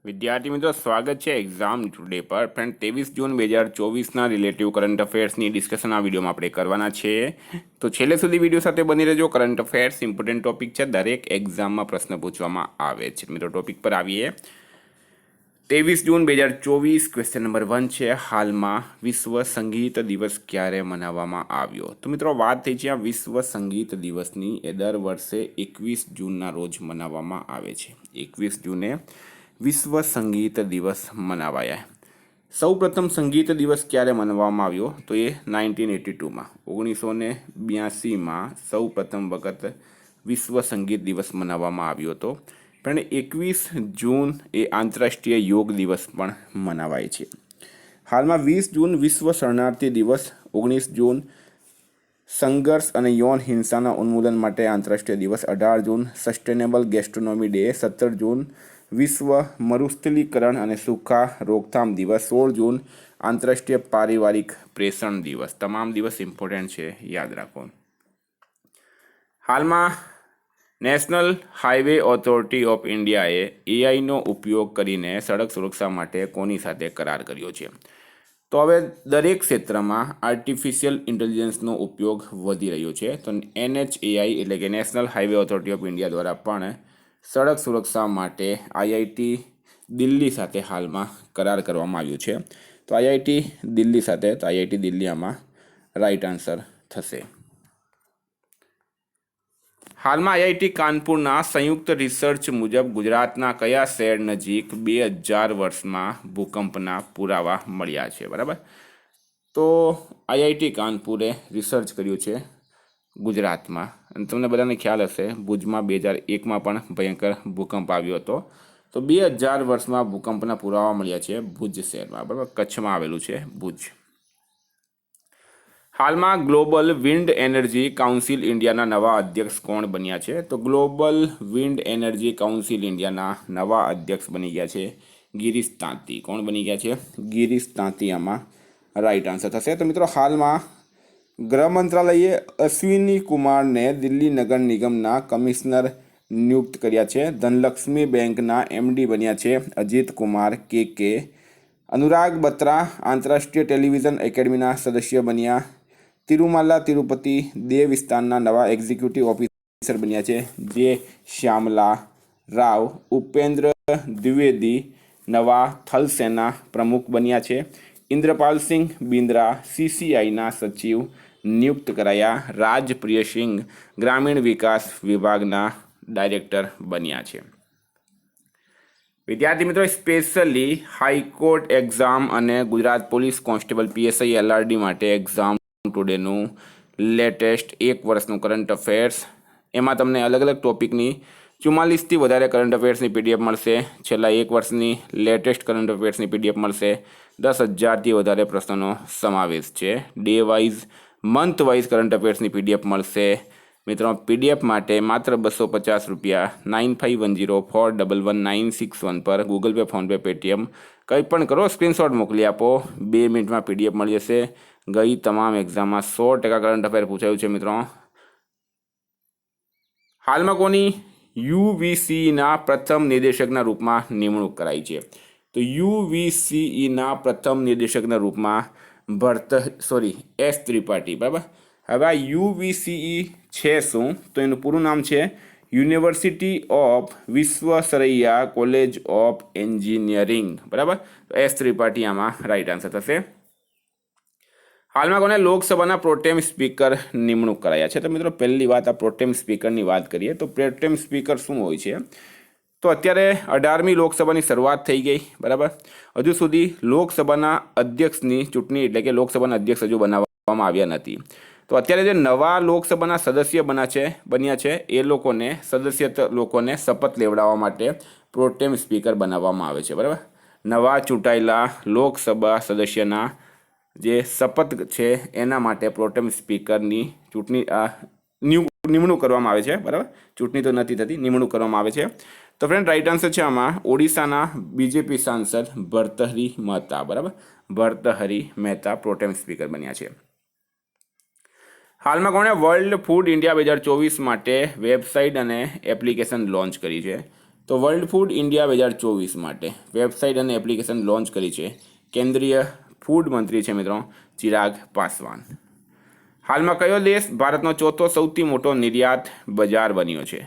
વિદ્યાર્થી મિત્રો સ્વાગત છે એક્ઝામ ટુડે પર ફ્રેન્ડ 23 જૂન 2024ના રિલેટિવ કરંટ અફેર્સની ડિસ્કશન આ વિડીયોમાં આપણે કરવાના છે. તો છેલ્લે સુધી વિડીયો સાથે બની રહેજો. કરંટ અફેર્સ ઇમ્પોર્ટન્ટ ટોપિક છે, દરેક એક્ઝામમાં પ્રશ્ન પૂછવામાં આવે છે. મિત્રો ટોપિક પર આવીએ. 23 જૂન 2024 ક્વેશ્ચન નંબર 1 છે, હાલમાં વિશ્વ સંગીત દિવસ ક્યારે મનાવવામાં આવ્યો? તો મિત્રો વાત થઈ છે આ વિશ્વ સંગીત દિવસની. એ દર વર્ષે 21 જૂનના રોજ મનાવવામાં આવે છે. 21 જૂને વિશ્વ સંગીત દિવસ મનાવાયા. સૌ પ્રથમ સંગીત દિવસ ક્યારે મનાવવામાં આવ્યો? તો એ 1982માં 1982માં સૌ પ્રથમ વખત વિશ્વ સંગીત દિવસ મનાવવામાં આવ્યો હતો. પણ 21 જૂન એ આંતરરાષ્ટ્રીય યોગ દિવસ પણ મનાવાય છે. હાલમાં 20 જૂન વિશ્વ શરણાર્થી દિવસ, 19 જૂન સંઘર્ષ અને યૌન હિંસાના ઉન્મૂલન માટે આંતરરાષ્ટ્રીય દિવસ, 18 જૂન સસ્ટેનેબલ ગેસ્ટ્રોનોમી ડે, 17 જૂન વિશ્વ મરુસ્થલીકરણ અને સૂખા રોકથામ દિવસ, 16 જૂન આંતરરાષ્ટ્રીય પારિવારિક પ્રેષણ દિવસ. તમામ દિવસ ઇમ્પોર્ટન્ટ છે, યાદ રાખો. હાલમાં નેશનલ હાઈવે ઓથોરિટી ઓફ ઇન્ડિયાએ એઆઈનો ઉપયોગ કરીને સડક સુરક્ષા માટે કોની સાથે કરાર કર્યો છે? તો હવે દરેક ક્ષેત્રમાં આર્ટિફિશિયલ ઇન્ટેલિજન્સનો ઉપયોગ વધી રહ્યો છે. તો NHAI એટલે કે national highway authority of India દ્વારા પણ સડક સુરક્ષા માટે IIT દિલ્હી સાથે હાલમાં કરાર કરવામાં આવ્યું છે. તો IIT દિલ્હી સાથે, તો IIT દિલ્હી આમાં રાઈટ આન્સર થશે. હાલમાં IIT કાનપુરના સંયુક્ત રિસર્ચ મુજબ ગુજરાતના કયા શહેર નજીક 2000 વર્ષમાં ભૂકંપના પુરાવા મળ્યા છે? બરાબર. તો IIT કાનપુરે રિસર્ચ કર્યું છે ગુજરાતમાં. અને તમને બધાને ખ્યાલ હશે ભુજમાં 2001માં પણ ભયંકર ભૂકંપ આવ્યો હતો. તો 2000 વર્ષમાં ભૂકંપના પુરાવા મળ્યા છે ભુજ શહેરમાં. બરાબર, કચ્છમાં આવેલું છે ભુજ. હાલમાં ગ્લોબલ વિન્ડ એનર્જી કાઉન્સિલ ઇન્ડિયાના નવા અધ્યક્ષ કોણ બન્યા છે? તો ગ્લોબલ વિન્ડ એનર્જી કાઉન્સિલ ઇન્ડિયાના નવા અધ્યક્ષ બની ગયા છે ગિરીશ તાંતી. કોણ બની ગયા છે? ગિરીશ તાંતી આમાં રાઈટ આન્સર થશે. તો મિત્રો હાલમાં ગૃહ મંત્રાલયે અશ્વિની કુમારને દિલ્હી નગર નિગમના કમિશનર નિયુક્ત કર્યા છે. ધનલક્ષ્મી બેંકના MD બન્યા છે અજીત કુમાર KK. અનુરાગ બત્રા આંતરરાષ્ટ્રીય ટેલિવિઝન એકેડમીના સદસ્ય બન્યા. તિરુમાલા તિરુપતિ દેવ વિસ્તારના નવા એક્ઝિક્યુટિવ ઓફિસર બન્યા છે જે શ્યામલા રાવ. ઉપેન્દ્ર દ્વિવેદી નવા થલ સેના પ્રમુખ બન્યા છે. ઇન્દ્રપાલસિંહ બિંદ્રા CCIના સચિવ નિયુક્ત કરાયા. રાજપ્રિયસિંહ ગ્રામીણ વિકાસ વિભાગના ડાયરેક્ટર બન્યા છે. વિદ્યાર્થી મિત્રો, સ્પેશિયલી હાઈકોર્ટ એક્ઝામ અને Gujarat police constable PSI LRD માટે એક્ઝામ ટુડેનું લેટેસ્ટ 1 વર્ષનું કરંટ અફેર્સ, એમાં તમને અલગ અલગ ટોપિકની 44થી વધારે કરંટ અફેર્સની PDF મળશે. છેલ્લા 1 વર્ષની લેટેસ્ટ કરંટ અફેર્સની PDF મળશે. 10,000થી વધારે પ્રશ્નોનો સમાવેશ છે. Day wise, month wise current અફેર્સની PDF મળશે. મિત્રો PDF માટે માત્ર 250 રૂપિયા 9510411961 પર ગૂગલ પે, ફોનપે, પેટીએમ કંઈ પણ કરો, સ્ક્રીનશોટ મોકલી આપો. 2 મિનિટમાં PDF મળી જશે. ગઈ તમામ એક્ઝામમાં 100% કરંટ અફેર પૂછાયું છે. મિત્રો હાલમાં કોની UVCના પ્રથમ નિર્દેશકના રૂપમાં નિમણૂક કરાઈ છે? તો UVCના પ્રથમ નિર્દેશકના રૂપમાં S ત્રિપાઠી. બરાબર. હવે આ UVCE છે શું? તો એનું પૂરું નામ છે university of Visvesvaraya college of engineering. બરાબર. તો S ત્રિપાઠી આમાં રાઈટ આન્સર થશે. હાલમાં કોને લોકસભાના પ્રોટેમ સ્પીકર નિમણૂક કરાયા છે? તો મિત્રો પહેલી વાત આ પ્રોટેમ સ્પીકરની વાત કરીએ તો પ્રોટેમ સ્પીકર શું હોય છે? તો અત્યારે 18મી લોકસભાની શરૂઆત થઈ ગઈ. બરાબર. હજુ સુધી લોકસભાના અધ્યક્ષની ચૂંટણી એટલે કે લોકસભાના અધ્યક્ષ હજુ બનાવવામાં આવ્યા નથી. તો અત્યારે જે નવા લોકસભાના સદસ્ય બન્યા છે એ લોકોને શપથ લેવડાવવા માટે પ્રોટેમ સ્પીકર બનાવવામાં આવે છે. બરાબર. નવા ચૂંટાયેલા લોકસભા સદસ્યના જે શપથ છે એના માટે પ્રોટેમ સ્પીકરની નિમણૂક કરવામાં આવે છે. બરાબર. ચૂંટણી તો નથી થતી, નિમણૂક કરવામાં આવે છે. તો ફ્રેન્ડ રાઈટ આન્સર છે આમાં ઓડિશાના BJP સાંસદ ભર્તહરી મહેતા. બરાબર. ભર્તહરી મહેતા પ્રોટેમ સ્પીકર બન્યા છે. હાલમાં કોણે વર્લ્ડ ફૂડ ઇન્ડિયા 2024 માટે વેબસાઇટ અને એપ્લિકેશન લોન્ચ કરી છે? તો વર્લ્ડ ફૂડ ઇન્ડિયા 2024 માટે વેબસાઇટ અને એપ્લિકેશન લોન્ચ કરી છે કેન્દ્રીય ફૂડ મંત્રી છે મિત્રો ચિરાગ પાસવાન. હાલમાં કયો દેશ ભારતનો ચોથો સૌથી મોટો નિર્યાત બજાર બન્યો છે?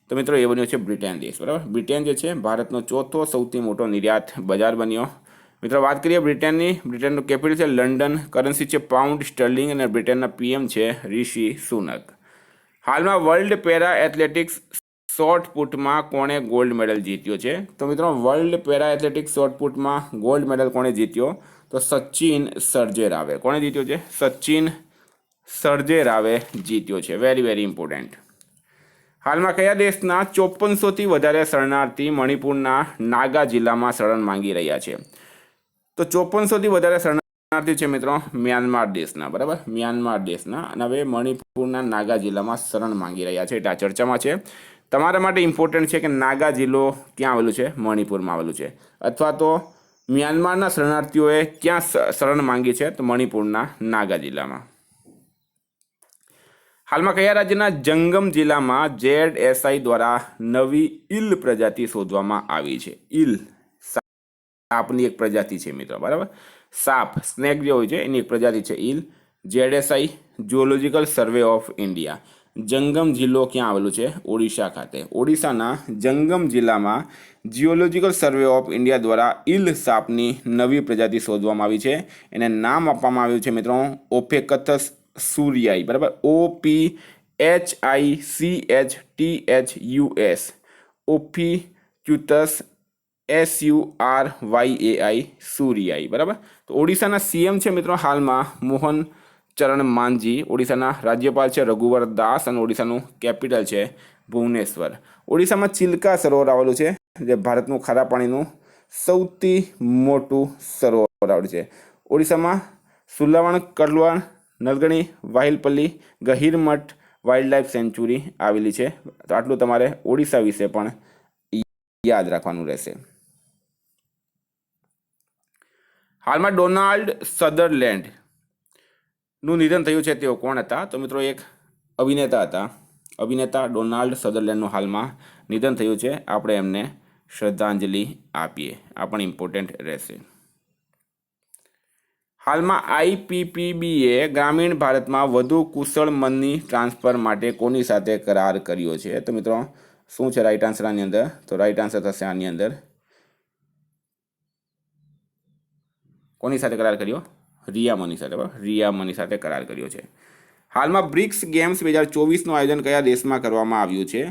તો મિત્રો એ બન્યો છે બ્રિટન દેશ. બરાબર, બ્રિટન જે છે ભારતનો ચોથો સૌથી મોટો નિર્યાત બજાર બન્યો. મિત્રો વાત કરીએ બ્રિટનની, બ્રિટનનું કેપિટલ છે લંડન, કરન્સી છે પાઉન્ડ સ્ટર્લિંગ અને બ્રિટનના પીએમ છે ઋષિ સુનક. હાલમાં વર્લ્ડ પેરા એથ્લેટિક્સ શોર્ટ પુટમાં કોણે ગોલ્ડ મેડલ જીત્યો છે? તો મિત્રો વર્લ્ડ પેરા એથ્લેટિક્સ શોર્ટ પુટમાં ગોલ્ડ મેડલ કોણે જીત્યો? તો સચિન સર્જેરાવે. કોણે જીત્યો છે? સચિન સર્જેરાવે જીત્યો છે. Very very important. હાલમાં કયા દેશના 5400થી વધારે શરણાર્થી મણિપુરના નાગા જિલ્લામાં શરણ માંગી રહ્યા છે? તો 5400થી વધારે શરણાર્થી છે મિત્રો મ્યાનમાર દેશના. બરાબર, મ્યાનમાર દેશના, અને હવે મણિપુરના નાગા જિલ્લામાં શરણ માંગી રહ્યા છે. એટલે આ ચર્ચામાં છે. તમારા માટે ઇમ્પોર્ટન્ટ છે કે નાગા જિલ્લો ક્યાં આવેલું છે? મણિપુરમાં આવેલું છે. અથવા તો મ્યાનમારના શરણાર્થીઓએ ક્યાં શરણ માંગી છે? તો મણિપુરના નાગા જિલ્લામાં. હાલમાં કયા રાજ્યના જંગમ જિલ્લામાં ZSI દ્વારા નવી ઈલ પ્રજાતિ શોધવામાં આવી છે? ઈલ સાપની એક પ્રજાતિ છે મિત્રો. બરાબર, સાપ સ્નેક જે હોય છે એની એક પ્રજાતિ છે eel. ZSI zoological survey of India. Jangam જિલ્લો ક્યાં આવેલું છે? ઓડિશા ખાતે. ઓડિશાના જંગમ જિલ્લામાં જીઓલોજિકલ સર્વે ઓફ ઇન્ડિયા દ્વારા ઈલ સાપની નવી પ્રજાતિ શોધવામાં આવી છે. એને નામ આપવામાં આવ્યું છે મિત્રો ઓફેકથસ સુરિયાઈ. બરાબર, OPHICHTHUS ઓફિક્યુટસ SURYAI સુરિયાઈ. બરાબર, તો ઓડિશાના સીએમ છે મિત્રો હાલમાં મોહન ચરણ માંઝી. ઓડિશાના રાજ્યપાલ છે રઘુવર દાસ અને ઓડિશાનું કેપિટલ છે ભુવનેશ્વર. ઓડિશામાં ચિલ્કા સરોવર આવેલું છે જે ભારતનું ખારા પાણીનું સૌથી મોટું સરોવર આવેલું છે. ઓડિશામાં સુલાવણ, કડવાણ, નલગણી, વાહિલપલ્લી, ગહીરમઠ વાઇલ્ડલાઇફ સેન્ચુરી આવેલી છે. તો આટલું તમારે ઓડિશા વિશે પણ યાદ રાખવાનું રહેશે. હાલમાં ડોનાલ્ડ સધરલેન્ડનું નિધન થયું છે. તેઓ કોણ હતા? તો મિત્રો એક અભિનેતા હતા. અભિનેતા ડોનાલ્ડ સધરલેન્ડનું હાલમાં નિધન થયું છે. આપણે એમને શ્રદ્ધાંજલિ આપીએ. આ પણ ઇમ્પોર્ટન્ટ રહેશે. હાલમાં IPPBએ ગ્રામીણ ભારતમાં વધુ કુશળ મની ટ્રાન્સફર માટે કોની સાથે કરાર કર્યો છે? તો મિત્રો શું છે રાઈટ આન્સર આની અંદર? તો રાઈટ આન્સર થશે આની અંદર કોની સાથે કરાર કર્યો? રિયા મની સાથે. રિયા મની સાથે કરાર કર્યો છે. હાલમાં બ્રિક્સ ગેમ્સ 2024નું આયોજન કયા દેશમાં કરવામાં આવ્યું છે?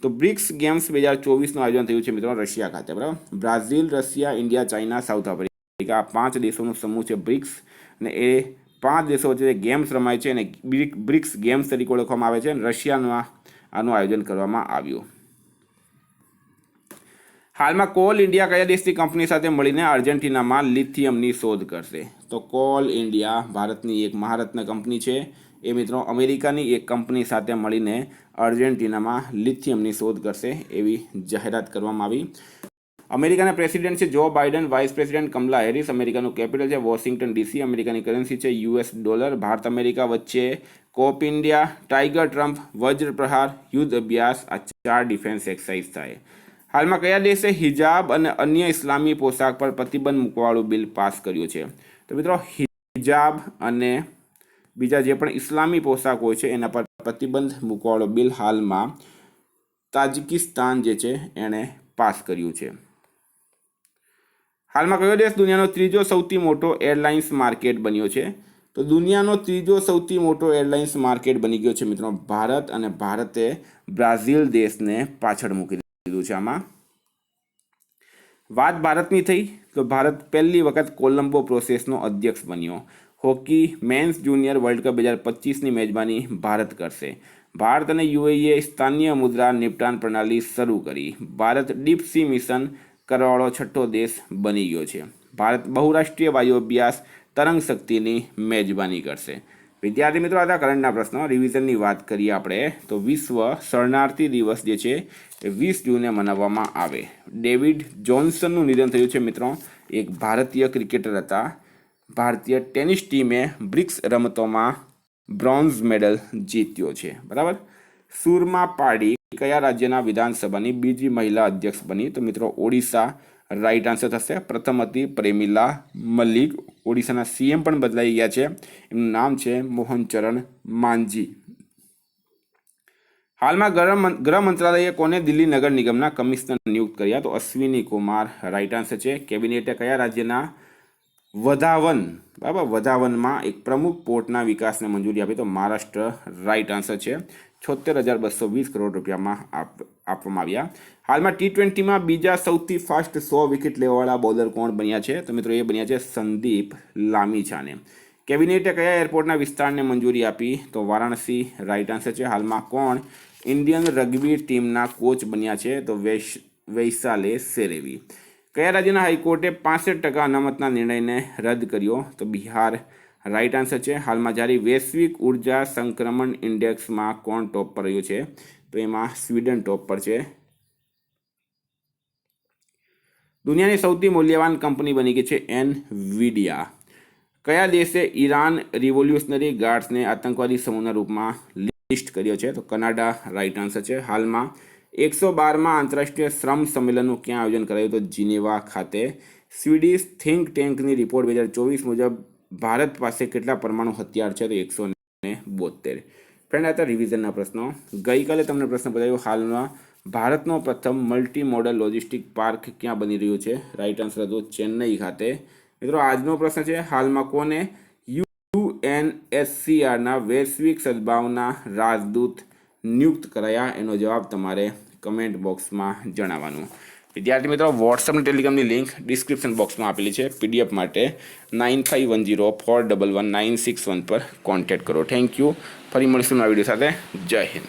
તો બ્રિક્સ ગેમ્સ 2024નું આયોજન થયું છે મિત્રો રશિયા ખાતે. બરાબર, Brazil, Russia, India, China, south Africa. આ 5 દેશોનો સમૂહ છે બ્રિક્સ, અને એ 5 દેશો વચ્ચે ગેમ્સ રમાય છે અને બ્રિક્સ ગેમ્સ તરીકે ઓળખવામાં આવે છે. અને રશિયામાં આનું આયોજન કરવામાં આવ્યું. હાલમાં કોલ ઇન્ડિયા કયા દેશની કંપની સાથે મળીને આર્જેન્ટિનામાં લિથિયમની શોધ કરશે? તો કોલ ઇન્ડિયા ભારતની એક મહારત્ન કંપની છે. એ મિત્રો અમેરિકાની એક કંપની સાથે મળીને આર્જેન્ટિનામાં લિથિયમની શોધ કરશે એવી જાહેરાત કરવામાં આવી. અમેરિકાના પ્રેસિડેન્ટ છે Joe Biden, vice president Kamala Harris. અમેરિકાનું કેપિટલ છે વોશિંગ્ટન DC. અમેરિકાની કરન્સી છે US ડોલર. ભારત અમેરિકા વચ્ચે cope India, tiger triumph, Vajra Prahar, Yudh અભ્યાસ, આ 4 ડિફેન્સ એક્સરસાઇઝ થાય. હાલમાં કયા દેશે હિજાબ અને અન્ય ઇસ્લામી પોશાક પર પ્રતિબંધ મૂકવાવાળું બિલ પાસ કર્યું છે? તો મિત્રો હિજાબ અને બીજા જે પણ ઇસ્લામી પોશાક હોય છે એના પર પ્રતિબંધ મૂકવાવાળો બિલ હાલમાં તાજિકિસ્તાન જે છે એણે પાસ કર્યું છે. હાલમાં કયો દેશ દુનિયાનો ત્રીજો સૌથી મોટો એરલાઇન્સ માર્કેટ બન્યો છે? તો દુનિયાનો ત્રીજો સૌથી મોટો એરલાઇન્સ માર્કેટ બની ગયો છે મિત્રો ભારત, અને ભારતે બ્રાઝિલ દેશને પાછળ મૂકી દીધું છે. આમાં વાત ભારતની થઈ તો ભારત પહેલી વખત કોલંબો પ્રોસેસનો અધ્યક્ષ બન્યો. Hockey men's junior world cup 2025ની મેજબાની ભારત કરશે. ભારત અને UAE સ્થાનીય મુદ્રા નિપટાન પ્રણાલી શરૂ કરી. ભારત ડીપ સી મિશન કરવાવાળો છઠ્ઠો દેશ બની ગયો છે. ભારત બહુરાષ્ટ્રીય વાયુ અભ્યાસ તરંગ શક્તિની મેજબાની કરશે. વિદ્યાર્થી મિત્રો, આ કરંટના પ્રશ્નો રિવિઝનની વાત કરીએ આપણે તો વિશ્વ શરણાર્થી દિવસ જે છે એ 20 જૂને મનાવવામાં આવે. ડેવિડ જોન્સનનું નિધન થયું છે મિત્રો. એક ભારતીય ક્રિકેટર હતા. ભારતીય ટેનિસ ટીમે બ્રિક્સ રમતોમાં બ્રોન્ઝ મેડલ જીત્યો છે. બરાબર, સુરમા પાડી કયા રાજ્યના વિધાનસભાની બીજી મહિલા અધ્યક્ષ બની? તો મિત્રો ઓડિશા રાઈટ આન્સર થશે. પ્રથમ હતી પ્રેમિલા મલિક. ઓડિશાના સીએમ પણ બદલાઈ ગયા છે, એમનું નામ છે મોહનચરણ માંઝી. હાલમાં ગૃહ મંત્રાલયે કોને દિલ્હી નગર નિગમના કમિશનર નિયુક્ત કર્યા? તો અશ્વિની કુમાર રાઈટ આન્સર છે. કેબિનેટે કયા રાજ્યના વધાવનમાં એક પ્રમુખ પોર્ટના વિકાસને મંજૂરી આપી? તો મહારાષ્ટ્ર રાઈટ આન્સર છે. 76,220 કરોડ રૂપિયામાં આપવામાં આવ્યા. હાલમાં T20માં બીજા સૌથી ફાસ્ટ 100 વિકેટ લેવાવાળા બોલર કોણ બન્યા છે? તો મિત્રો એ બન્યા છે સંદીપ લામીછાને. કેબિનેટે કયા એરપોર્ટના વિસ્તારને મંજૂરી આપી? તો વારાણસી રાઈટ આન્સર છે. હાલમાં કોણ ઇન્ડિયન રગ્બી ટીમના કોચ બન્યા છે? તો વૈશાલે સેરેવી. કયા રાજ્યના હાઈકોર્ટે 65% અનામતના નિર્ણયને રદ કર્યો? તો બિહાર રાઈટ આન્સર છે. હાલમાં જારી વૈશ્વિક ઉર્જા સંક્રમણ ઇન્ડેક્સમાં કોણ ટોપ પર રહ્યું છે? તો એમાં સ્વીડન ટોપ પર છે. દુનિયાની સૌથી મૂલ્યવાન કંપની બની ગઈ છે એનવીડિયા. કયા દેશે ઈરાન રિવોલ્યુશનરી ગાર્ડ્સને આતંકવાદી સમૂહના રૂપમાં લિસ્ટ કર્યો છે? તો કનાડા રાઈટ આન્સર છે. હાલમાં 112માં આંતરરાષ્ટ્રીય શ્રમ સંમેલનનું ક્યાં આયોજન કરાયું? તો જીનેવા ખાતે. સ્વીડિશ થિંક ટેન્કની રિપોર્ટ 2024 મુજબ ભારત પાસે કેટલા પરમાણુ હથિયાર છે? તો 172. ફ્રેન્ડ, આ હતા રિવિઝનના પ્રશ્નો. ગઈકાલે તમને પ્રશ્ન પૂછાયો, હાલમાં ભારતનો પ્રથમ મલ્ટી મોડલ લોજિસ્ટિક પાર્ક ક્યાં બની રહ્યું છે? રાઈટ આન્સર હતો ચેન્નઈ ખાતે. મિત્રો, આજનો પ્રશ્ન છે, હાલમાં કોને UNSCRના વૈશ્વિક સદભાવના રાજદૂત નિયુક્ત કરાયા? એનો જવાબ તમારે કમેન્ટ બોક્સમાં જણાવવાનું. વિદ્યાર્થી મિત્રો, વોટ્સઅપ અને ટેલિગ્રામની લિંક ડિસ્ક્રિપ્શન બોક્સમાં આપેલી છે. PDF માટે 9510411961 પર કોન્ટેક્ટ કરો. Thank you. ફરી મળીશું નવા વિડીયો સાથે. જય હિન્દ.